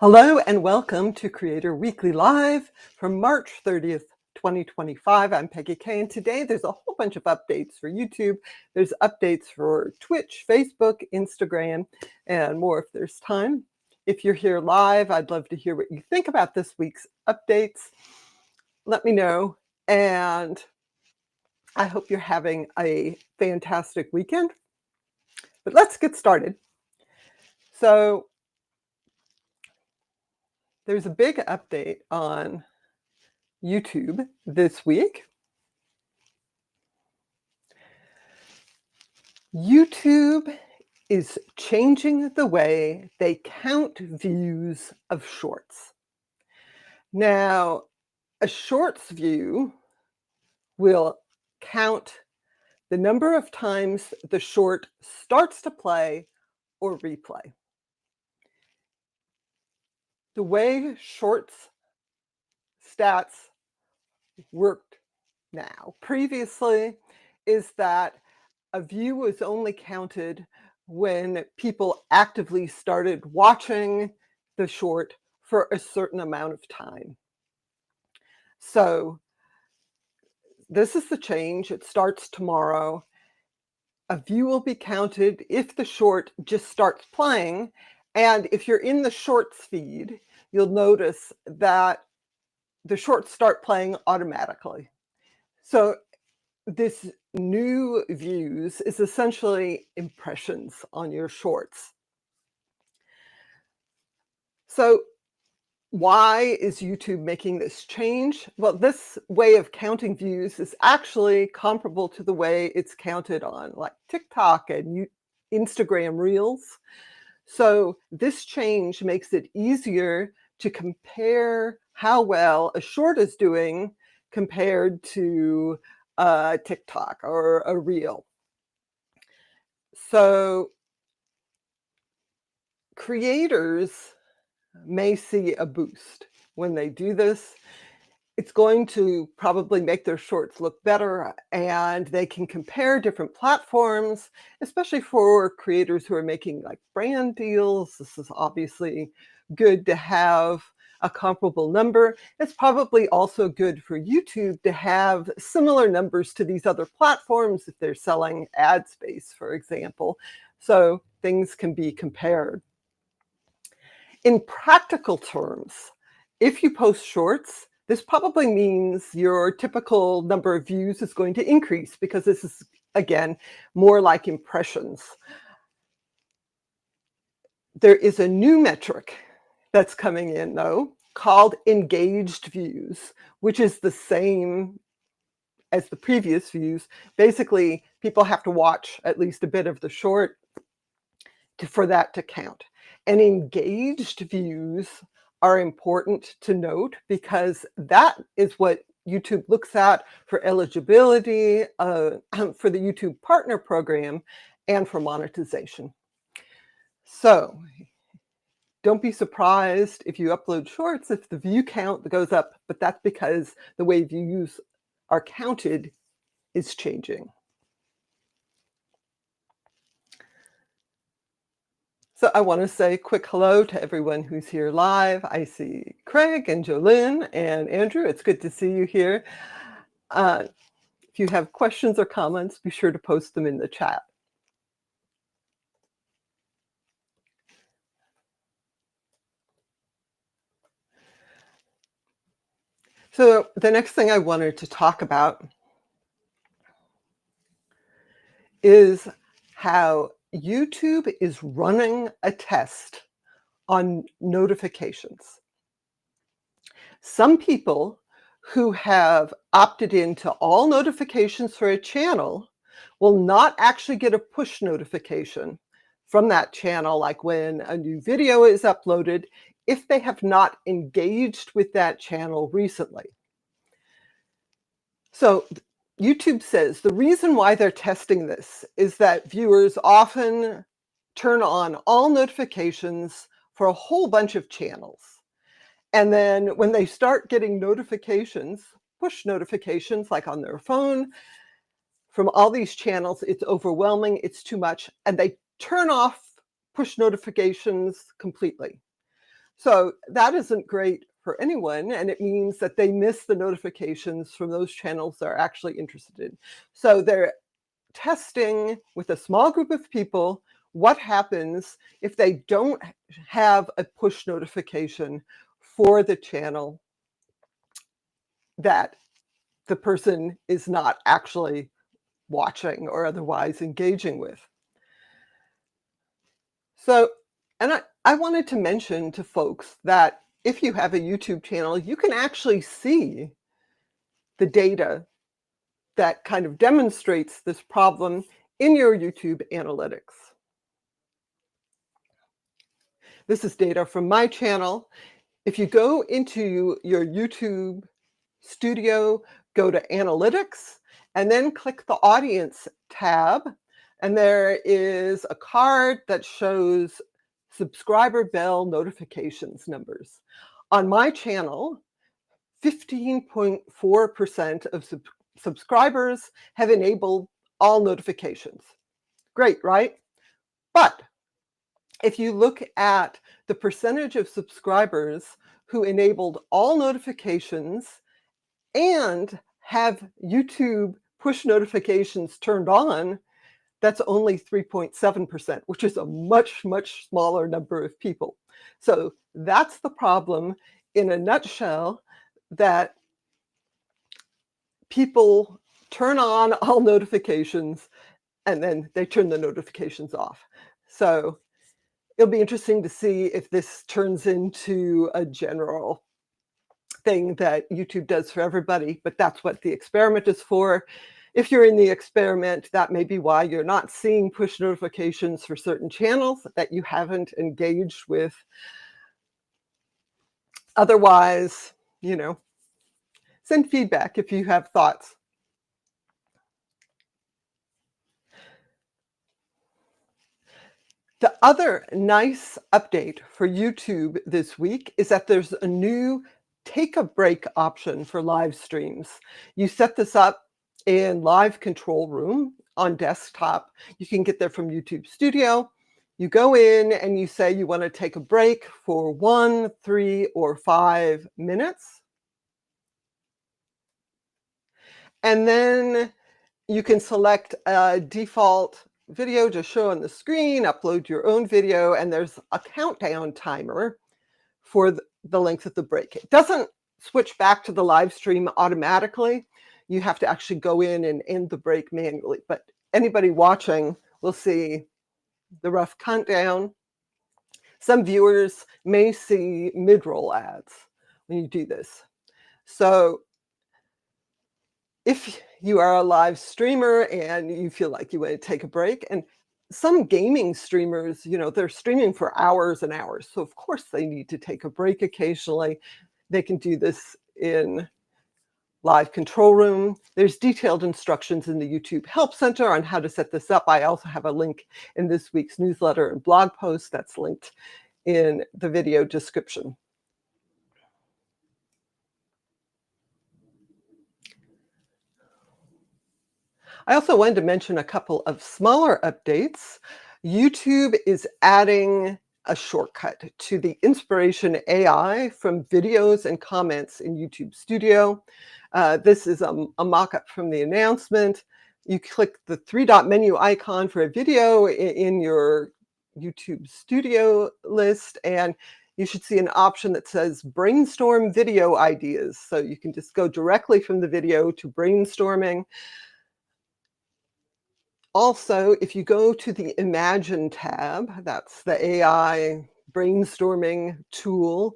Hello and welcome to Creator Weekly Live from March 30th, 2025. I'm Peggy Kay, and today there's a whole bunch of updates for YouTube. There's updates for Twitch, Facebook, Instagram, and more if there's time. If you're here live, I'd love to hear what you think about this week's updates. Let me know, and I hope you're having a fantastic weekend. But let's get started. So there's a big update on YouTube this week. YouTube is changing the way they count views of shorts. Now, a shorts view will count the number of times the short starts to play or replay. The way shorts stats worked now previously is that a view was only counted when people actively started watching the short for a certain amount of time. So this is the change. It starts tomorrow. A view will be counted if the short just starts playing. And if you're in the shorts feed, you'll notice that the shorts start playing automatically. So this new views is essentially impressions on your shorts. So why is YouTube making this change? Well, this way of counting views is actually comparable to the way it's counted on like TikTok and Instagram Reels. So this change makes it easier to compare how well a short is doing compared to TikTok or a reel. So creators may see a boost when they do this. It's going to probably make their shorts look better, and they can compare different platforms, especially for creators who are making like brand deals. This is obviously good to have a comparable number. It's probably also good for YouTube to have similar numbers to these other platforms if they're selling ad space, for example, so things can be compared. In practical terms, if you post shorts, this probably means your typical number of views is going to increase because this is, again, more like impressions. There is a new metric that's coming in, though, called engaged views, which is the same as the previous views. Basically, people have to watch at least a bit of the short for that to count. And engaged views are important to note because that is what YouTube looks at for eligibility for the YouTube Partner Program and for monetization. So don't be surprised if you upload shorts if the view count goes up, but that's because the way views are counted is changing. So I want to say a quick hello to everyone who's here live. I see Craig and Jolynn and Andrew. It's good to see you here. If you have questions or comments, be sure to post them in the chat. So the next thing I wanted to talk about is how YouTube is running a test on notifications. Some people who have opted into all notifications for a channel will not actually get a push notification from that channel, like when a new video is uploaded, if they have not engaged with that channel recently. So YouTube says the reason why they're testing this is that viewers often turn on all notifications for a whole bunch of channels. And then when they start getting notifications, push notifications, like on their phone, from all these channels, it's overwhelming, it's too much, and they turn off push notifications completely. So that isn't great for anyone, and it means that they miss the notifications from those channels they're actually interested in. So they're testing with a small group of people what happens if they don't have a push notification for the channel that the person is not actually watching or otherwise engaging with. So, and I wanted to mention to folks that if you have a YouTube channel, you can actually see the data that kind of demonstrates this problem in your YouTube analytics. This is data from my channel. If you go into your YouTube studio, go to Analytics, and then click the Audience tab, and there is a card that shows subscriber bell notifications numbers. On my channel, 15.4% of subscribers have enabled all notifications. Great, right? But if you look at the percentage of subscribers who enabled all notifications and have YouTube push notifications turned on, that's only 3.7%, which is a much, much smaller number of people. So that's the problem in a nutshell, that people turn on all notifications and then they turn the notifications off. So it'll be interesting to see if this turns into a general thing that YouTube does for everybody, but that's what the experiment is for. If you're in the experiment, that may be why you're not seeing push notifications for certain channels that you haven't engaged with. Otherwise, send feedback if you have thoughts. The other nice update for YouTube this week is that there's a new take a break option for live streams. You set this up in Live Control Room on desktop. You can get there from YouTube Studio. You go in and you say you want to take a break for 1, 3, or 5 minutes. And then you can select a default video to show on the screen, upload your own video, and there's a countdown timer for the length of the break. It doesn't switch back to the live stream automatically. You have to actually go in and end the break manually. But anybody watching will see the rough countdown. Some viewers may see mid-roll ads when you do this. So if you are a live streamer and you feel like you want to take a break, and some gaming streamers, they're streaming for hours and hours. So of course they need to take a break occasionally. They can do this in Live Control Room. There's detailed instructions in the YouTube Help Center on how to set this up. I also have a link in this week's newsletter and blog post that's linked in the video description. I also wanted to mention a couple of smaller updates. YouTube is adding a shortcut to the inspiration AI from videos and comments in YouTube Studio. This is a mock-up from the announcement. You click the 3-dot menu icon for a video in your YouTube Studio list, and you should see an option that says Brainstorm Video Ideas. So you can just go directly from the video to brainstorming. Also, if you go to the Imagine tab, that's the AI brainstorming tool,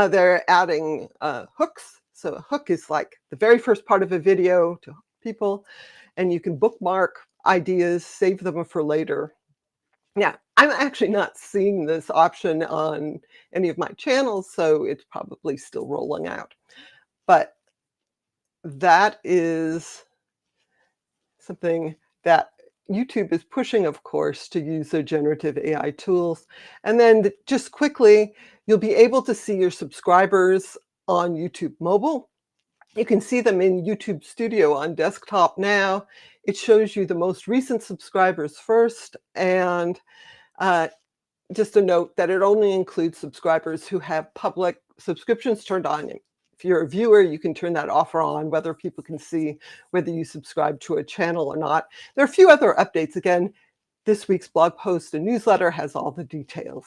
they're adding hooks. So a hook is like the very first part of a video to hook people, and you can bookmark ideas, save them for later. Yeah, I'm actually not seeing this option on any of my channels, so it's probably still rolling out. But that is something that YouTube is pushing, of course, to use their generative AI tools. And then just quickly, you'll be able to see your subscribers on YouTube Mobile. You can see them in YouTube Studio on desktop now. It shows you the most recent subscribers first, and just a note that it only includes subscribers who have public subscriptions turned on. If you're a viewer, you can turn that off or on, whether people can see whether you subscribe to a channel or not. There are a few other updates. Again, this week's blog post and newsletter has all the details.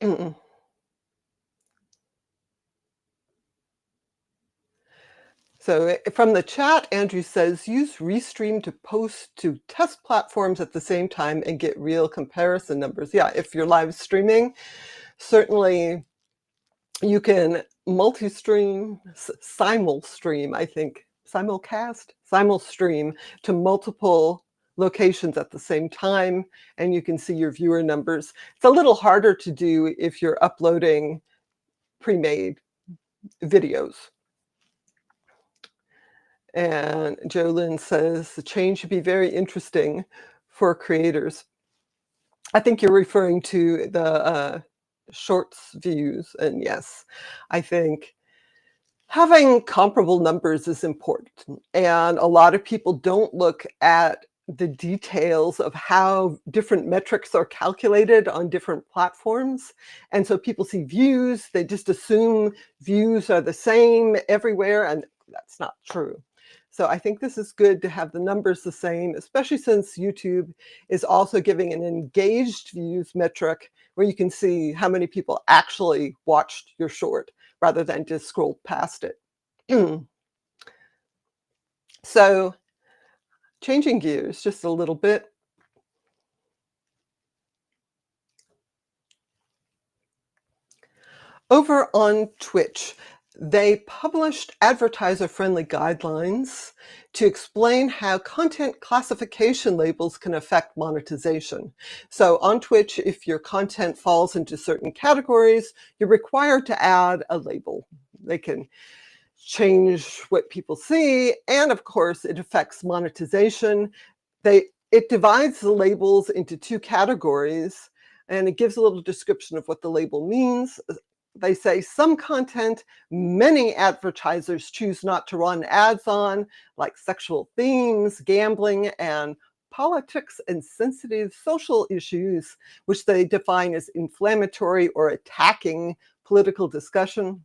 Mm-mm. So from the chat, Andrew says, use Restream to post to test platforms at the same time and get real comparison numbers. Yeah, if you're live streaming, certainly you can multi-stream, simul-stream, I think, simul-stream to multiple locations at the same time, and you can see your viewer numbers. It's a little harder to do if you're uploading pre-made videos. And Jolyn says the change should be very interesting for creators. I think you're referring to the shorts views, and yes, I think having comparable numbers is important, and a lot of people don't look at the details of how different metrics are calculated on different platforms, and so people see views, they just assume views are the same everywhere, and that's not true. So I think this is good to have the numbers the same, especially since YouTube is also giving an engaged views metric where you can see how many people actually watched your short rather than just scrolled past it. So changing gears just a little bit. Over on Twitch, they published advertiser-friendly guidelines to explain how content classification labels can affect monetization. So on Twitch, if your content falls into certain categories, you're required to add a label. They can change what people see, and of course, it affects monetization. It divides the labels into two categories, and it gives a little description of what the label means. They say some content many advertisers choose not to run ads on, like sexual themes, gambling, and politics and sensitive social issues, which they define as inflammatory or attacking political discussion.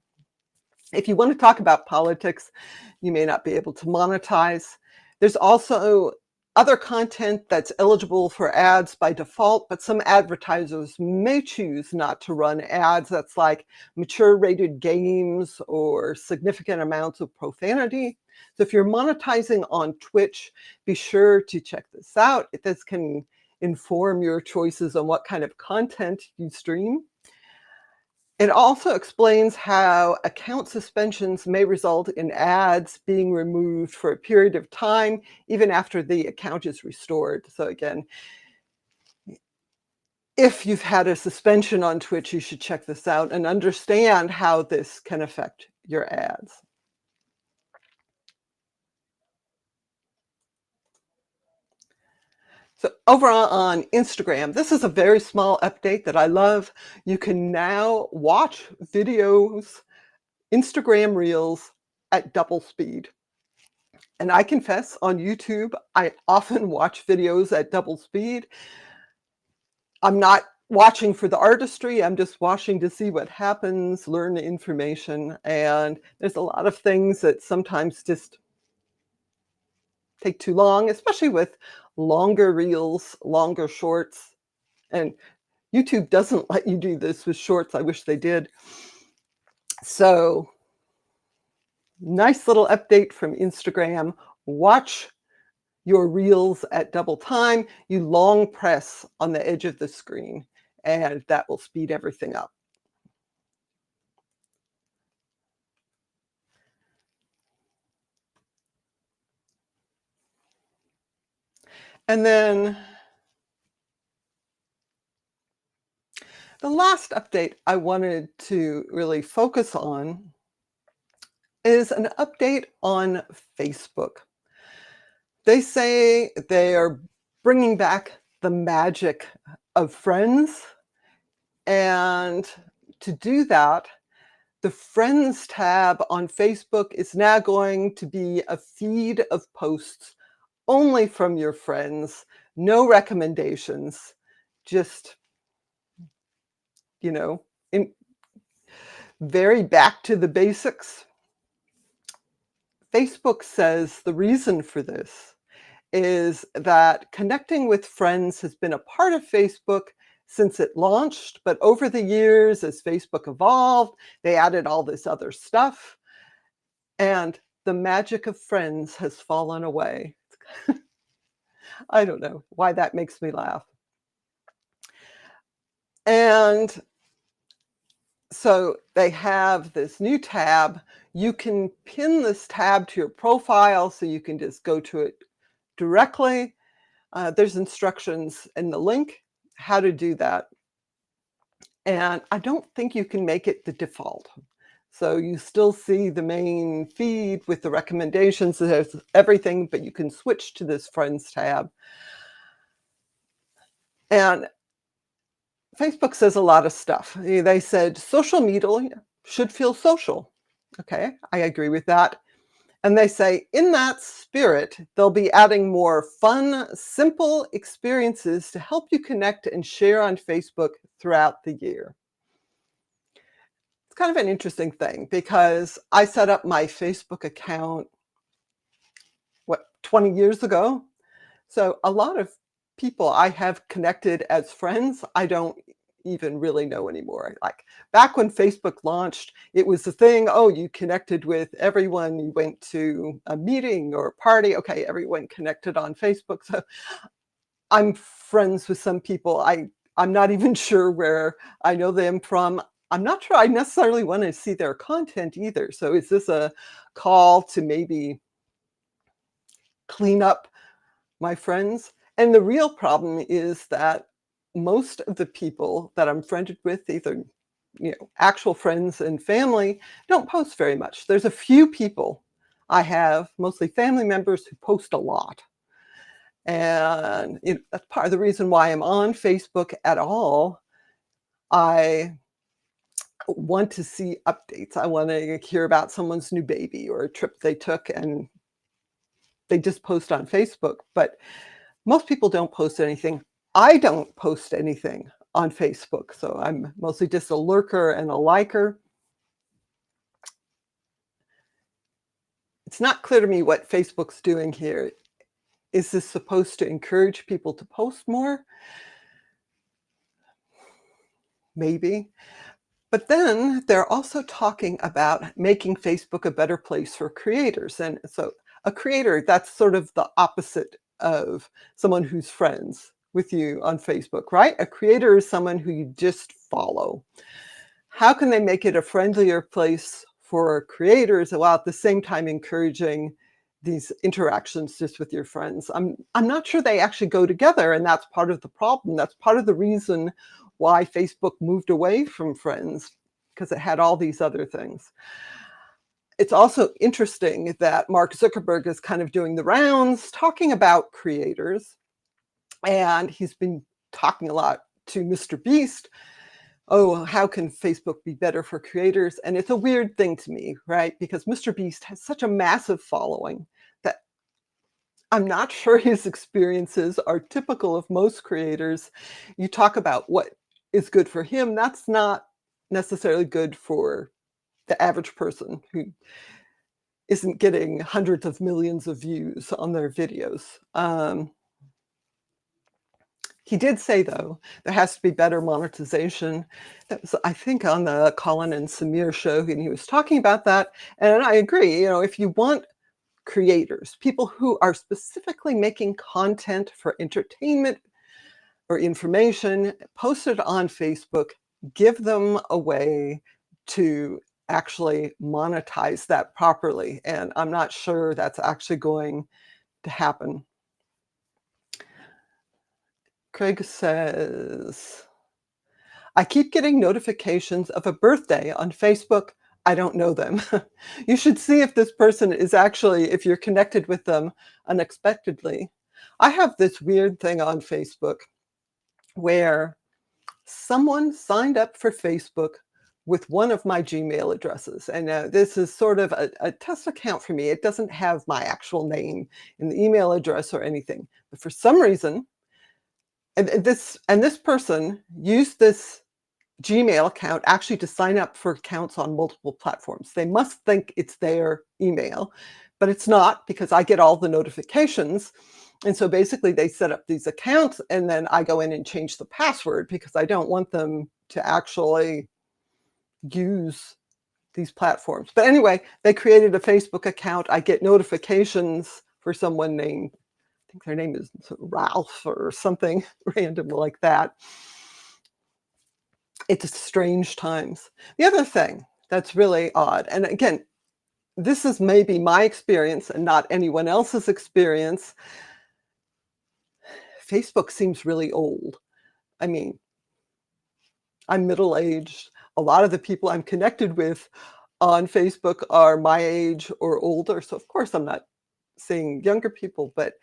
If you want to talk about politics, you may not be able to monetize. There's also other content that's eligible for ads by default, but some advertisers may choose not to run ads. That's like mature rated games or significant amounts of profanity. So if you're monetizing on Twitch, be sure to check this out. This can inform your choices on what kind of content you stream. It also explains how account suspensions may result in ads being removed for a period of time, even after the account is restored. So again, if you've had a suspension on Twitch, you should check this out and understand how this can affect your ads. So over on Instagram, this is a very small update that I love. You can now watch videos, Instagram Reels at double speed. And I confess, on YouTube, I often watch videos at double speed. I'm not watching for the artistry, I'm just watching to see what happens, learn the information, and there's a lot of things that sometimes just take too long, especially with longer reels, longer shorts, and YouTube doesn't let you do this with shorts. I wish they did. So, nice little update from Instagram. Watch your reels at double time. You long press on the edge of the screen, and that will speed everything up. And then the last update I wanted to really focus on is an update on Facebook. They say they are bringing back the magic of friends. And to do that, The Friends tab on Facebook is now going to be a feed of posts only from your friends, no recommendations, just, you know, in very back to the basics. Facebook says the reason for this is that connecting with friends has been a part of Facebook since it launched, but over the years, as Facebook evolved, they added all this other stuff, and the magic of friends has fallen away. I don't know why that makes me laugh. And so they have this new tab. You can pin this tab to your profile so you can just go to it directly. There's instructions in the link how to do that. And I don't think you can make it the default. So you still see the main feed with the recommendations, there's everything, but you can switch to this Friends tab. And Facebook says a lot of stuff. They said social media should feel social. Okay, I agree with that. And they say, in that spirit, they'll be adding more fun, simple experiences to help you connect and share on Facebook throughout the year. It's kind of an interesting thing because I set up my Facebook account, 20 years ago? So a lot of people I have connected as friends, I don't even really know anymore. Like back when Facebook launched, it was the thing, oh, you connected with everyone, you went to a meeting or a party, okay, everyone connected on Facebook. So I'm friends with some people. I'm not even sure where I know them from. I'm not sure I necessarily want to see their content either. So is this a call to maybe clean up my friends? And the real problem is that most of the people that I'm friended with, either actual friends and family, don't post very much. There's a few people I have, mostly family members, who post a lot. And that's part of the reason why I'm on Facebook at all. I want to see updates. I want to hear about someone's new baby or a trip they took, and they just post on Facebook. But most people don't post anything. I don't post anything on Facebook, so I'm mostly just a lurker and a liker. It's not clear to me what Facebook's doing here. Is this supposed to encourage people to post more? Maybe. But then they're also talking about making Facebook a better place for creators. And so a creator, that's sort of the opposite of someone who's friends with you on Facebook, right? A creator is someone who you just follow. How can they make it a friendlier place for creators while at the same time encouraging these interactions just with your friends? I'm not sure they actually go together, and that's part of the problem. That's part of the reason why Facebook moved away from friends, because it had all these other things. It's also interesting that Mark Zuckerberg is kind of doing the rounds talking about creators, and he's been talking a lot to Mr. Beast. Oh, how can Facebook be better for creators? And it's a weird thing to me, right? Because Mr. Beast has such a massive following that I'm not sure his experiences are typical of most creators. You talk about what is good for him, that's not necessarily good for the average person who isn't getting hundreds of millions of views on their videos. He did say, though, there has to be better monetization. That was, I think, on the Colin and Samir show, and he was talking about that. And I agree, if you want creators, people who are specifically making content for entertainment or information, posted on Facebook, give them a way to actually monetize that properly. And I'm not sure that's actually going to happen. Craig says, I keep getting notifications of a birthday on Facebook. I don't know them. You should see if this person is actually, if you're connected with them unexpectedly. I have this weird thing on Facebook where someone signed up for Facebook with one of my Gmail addresses. And this is sort of a test account for me. It doesn't have my actual name in the email address or anything. But for some reason, and this person used this Gmail account actually to sign up for accounts on multiple platforms. They must think it's their email, but it's not, because I get all the notifications. And so basically they set up these accounts and then I go in and change the password because I don't want them to actually use these platforms. But anyway, they created a Facebook account. I get notifications for someone named, I think their name is Ralph or something random like that. It's strange times. The other thing that's really odd, and again, this is maybe my experience and not anyone else's experience. Facebook seems really old. I mean, I'm middle-aged. A lot of the people I'm connected with on Facebook are my age or older. So of course I'm not seeing younger people, but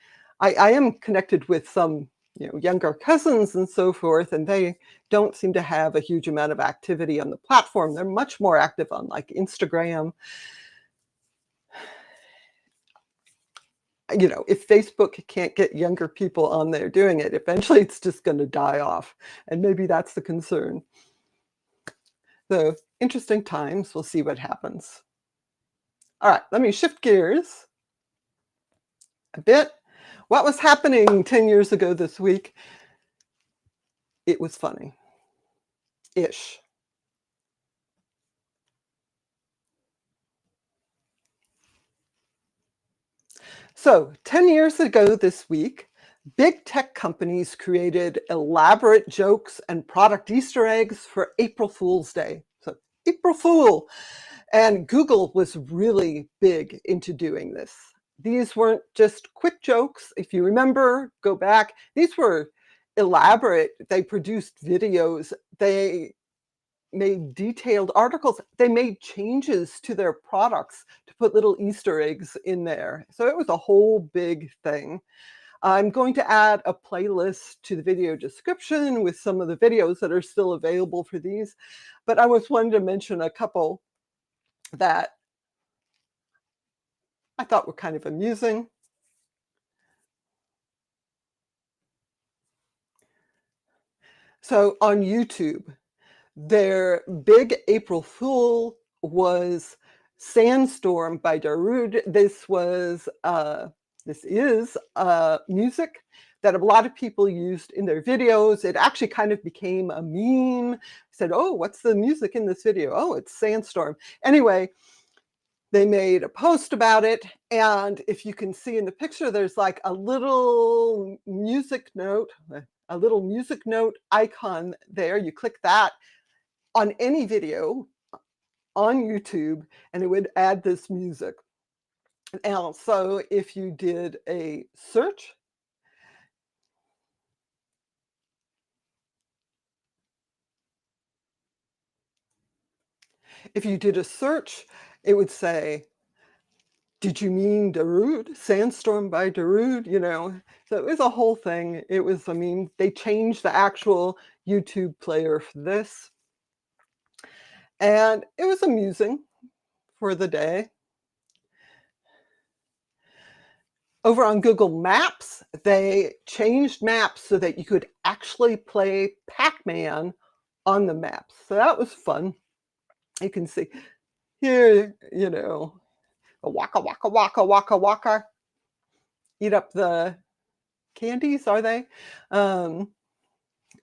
I am connected with some, younger cousins and so forth, and they don't seem to have a huge amount of activity on the platform. They're much more active on like Instagram. If Facebook can't get younger people on there doing it, eventually it's just going to die off. And maybe that's the concern. So interesting times. We'll see what happens. All right, let me shift gears a bit. What was happening 10 years ago this week? It was funny-ish. So 10 years ago this week, big tech companies created elaborate jokes and product Easter eggs for April Fool's Day. So April Fool. And Google was really big into doing this. These weren't just quick jokes. If you remember, go back, these were elaborate. They produced videos. They made detailed articles. They made changes to their products to put little Easter eggs in there. So it was a whole big thing. I'm going to add a playlist to the video description with some of the videos that are still available for these. But I was wanting to mention a couple that I thought were kind of amusing. So on YouTube, their big April Fool was Sandstorm by Darude. This is music that a lot of people used in their videos. It actually kind of became a meme. Said, oh, what's the music in this video? Oh, it's Sandstorm. Anyway, they made a post about it, and if you can see in the picture, there's like a little music note icon there. You click that on any video on YouTube, and it would add this music. And so if you did a search, it would say, did you mean Darude? Sandstorm by Darude, So it was a whole thing. They changed the actual YouTube player for this. And it was amusing for the day. Over on Google Maps, they changed maps so that you could actually play Pac-Man on the maps. So that was fun. You can see here, a waka, waka, waka, waka, waka. Eat up the candies, are they? And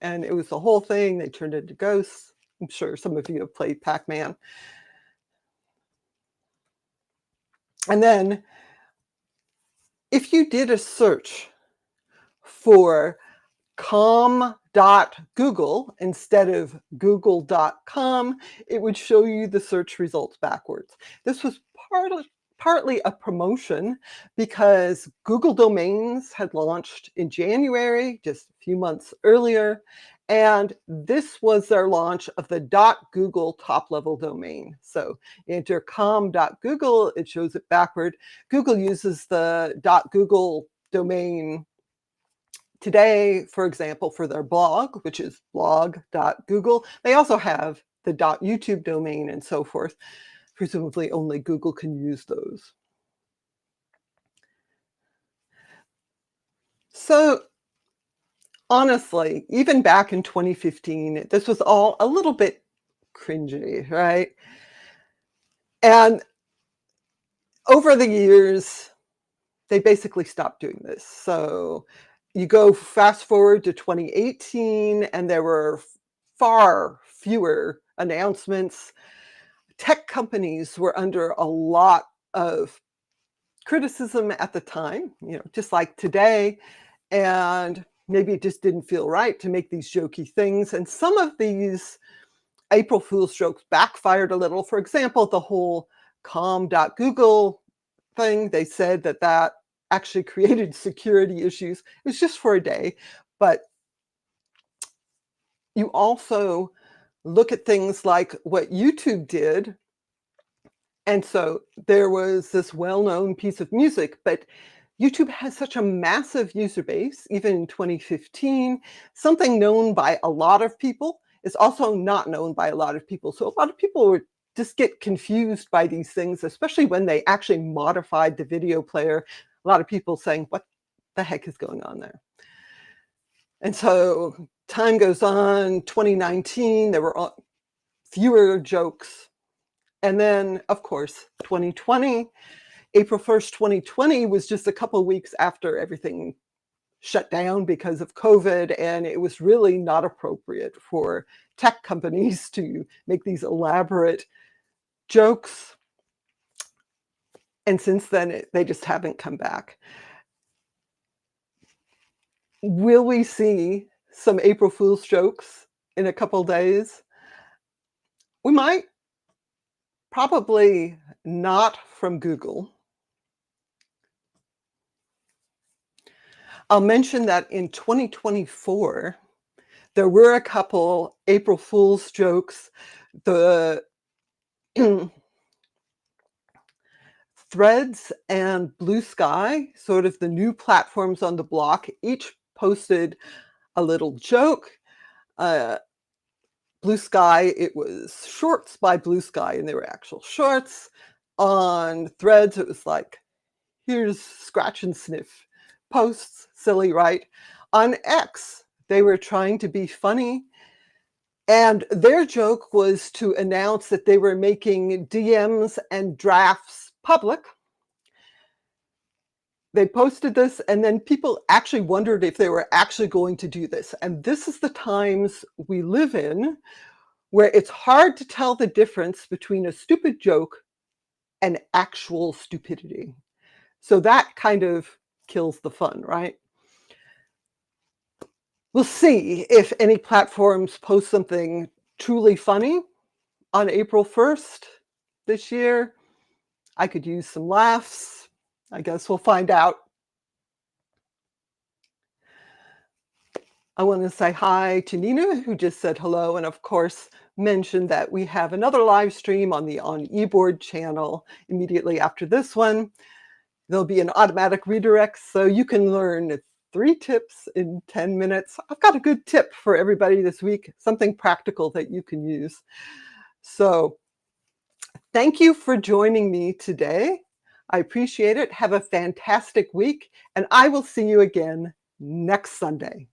it was the whole thing. They turned into ghosts. I'm sure some of you have played Pac-Man. And then if you did a search for com.google instead of google.com, it would show you the search results backwards. This was partly a promotion because Google Domains had launched in January, just a few months earlier, and this was their launch of the .google top-level domain. So enter com.google, it shows it backward. Google uses the .google domain today, for example, for their blog, which is blog.google. They also have the .youtube domain and so forth. Presumably only Google can use those. So honestly, even back in 2015, this was all a little bit cringy, right? And over the years, they basically stopped doing this. So you go fast forward to 2018, and there were far fewer announcements. Tech companies were under a lot of criticism at the time, just like today. And maybe it just didn't feel right to make these jokey things. And some of these April Fool's jokes backfired a little. For example, the whole com.google thing, they said that actually created security issues. It was just for a day. But you also look at things like what YouTube did. And so there was this well-known piece of music, but YouTube has such a massive user base, even in 2015, something known by a lot of people is also not known by a lot of people. So a lot of people would just get confused by these things, especially when they actually modified the video player. A lot of people saying, what the heck is going on there? And so time goes on, 2019, there were fewer jokes. And then, of course, 2020, April 1st, 2020 was just a couple of weeks after everything shut down because of COVID, and it was really not appropriate for tech companies to make these elaborate jokes. And since then, they just haven't come back. Will we see some April Fool's jokes in a couple days? We might. Probably not from Google. I'll mention that in 2024, there were a couple April Fool's jokes. The Threads and Blue Sky, sort of the new platforms on the block, each posted a little joke. Blue Sky, it was shorts by Blue Sky, and they were actual shorts. On Threads, it was like, here's scratch and sniff posts, silly, right? On X, they were trying to be funny, and their joke was to announce that they were making DMs and drafts public. They posted this, and then people actually wondered if they were actually going to do this. And this is the times we live in where it's hard to tell the difference between a stupid joke and actual stupidity. So that kind of kills the fun, right? We'll see if any platforms post something truly funny on April 1st this year. I could use some laughs. I guess we'll find out. I want to say hi to Nina, who just said hello, and of course mentioned that we have another live stream on the On eBoard channel immediately after this one. There'll be an automatic redirect, so you can learn 3 tips in 10 minutes. I've got a good tip for everybody this week, something practical that you can use. So thank you for joining me today. I appreciate it. Have a fantastic week, and I will see you again next Sunday.